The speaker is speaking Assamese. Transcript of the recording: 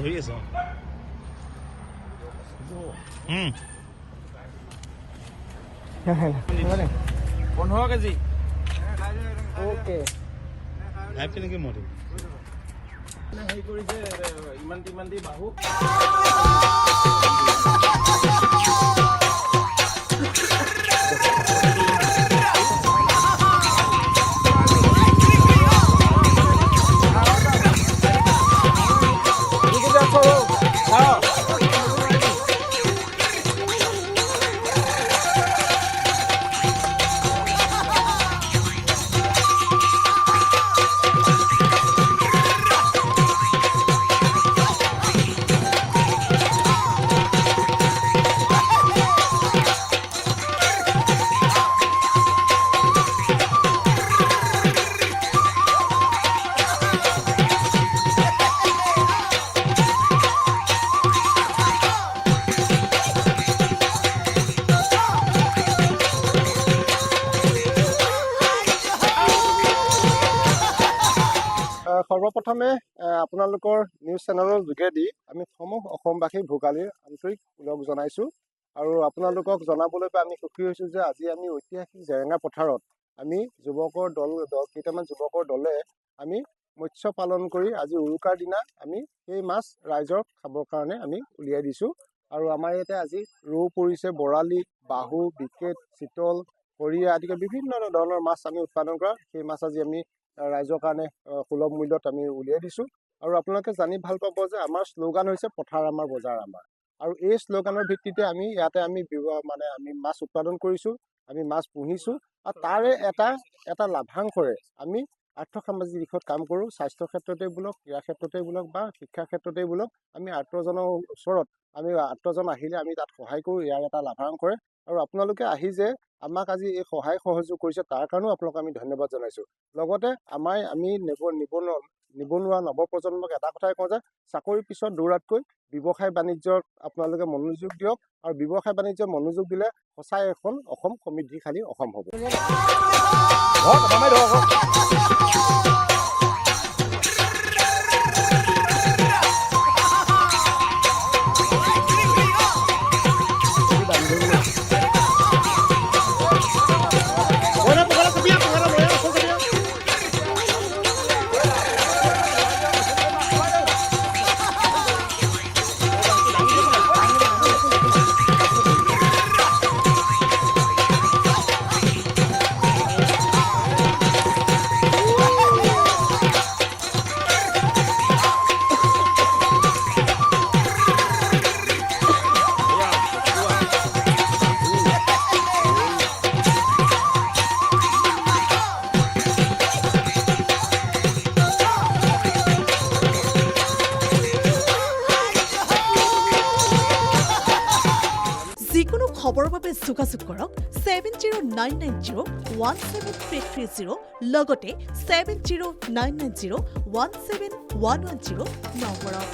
ধৰি আছে পোন্ধৰ কেজি ওকে লাইভ কেনেকৈ মৰে হেৰি কৰিছে ইমান দি বাহু সৰ্বপ্ৰথমে আপোনালোকৰ নিউজ চেনেলৰ যোগেদি আমি সমূহ অসমবাসী ভোগালীৰ আন্তৰিক ওলগ জনাইছোঁ আৰু আপোনালোকক জনাবলৈ পাই আমি সুখী হৈছোঁ যে আজি আমি ঐতিহাসিক জেৰেঙা পথাৰত আমি যুৱকৰ কেইটামান যুৱকৰ দলে আমি মৎস্য পালন কৰি আজি উৰুকাৰ দিনা আমি সেই মাছ ৰাইজক খাবৰ কাৰণে আমি উলিয়াই দিছোঁ আৰু আমাৰ ইয়াতে আজি ৰৌ পৰিছে, বৰালি, বাহু, বিকেট, চিতল, খৰিয়া আদিকে বিভিন্ন ধৰণৰ মাছ আমি উৎপাদন কৰা সেই মাছ আজি আমি ৰাইজৰ কাৰণে সুলভ মূল্যত আমি উলিয়াই দিছোঁ আৰু আপোনালোকে জানি ভাল পাব যে আমাৰ শ্লোগান হৈছে পথাৰ আমাৰ বজাৰ আমাৰ আৰু এই শ্লোগানৰ ভিত্তিতে আমি ইয়াতে আমি মাছ উৎপাদন কৰিছোঁ, আমি মাছ পুহিছোঁ আৰু তাৰে এটা লাভাংশৰে আমি আৰ্থসামাজিক দিশত কাম কৰোঁ। স্বাস্থ্য ক্ষেত্ৰতে বোলক, ক্ৰীড়া ক্ষেত্ৰতে বোলক বা শিক্ষাৰ ক্ষেত্ৰতে বোলক আমি আত্মজনৰ ওচৰত আত্মজন আহিলে আমি তাত সহায় কৰোঁ, ইয়াৰ এটা লাভাংশৰে আৰু আপোনালোকে আহি যে আমাক আজি এই সহায় সহযোগ কৰিছে তাৰ কাৰণেও আপোনালোকক আমি ধন্যবাদ জনাইছোঁ। লগতে আমি নিবনুৱা নৱপ্ৰজন্মক এটা কথাই কওঁ যে চাকৰিৰ পিছত দৌৰাতকৈ ব্যৱসায় বাণিজ্যত আপোনালোকে মনোযোগ দিয়ক আৰু ব্যৱসায় বাণিজ্য মনোযোগ দিলে সঁচাই এখন অসম সমৃদ্ধিশালী অসম হ'ব। যিকোনো খবৰৰ বাবে যোগাযোগ কৰক 7099017330 লগতে 7099017110 নম্বৰত।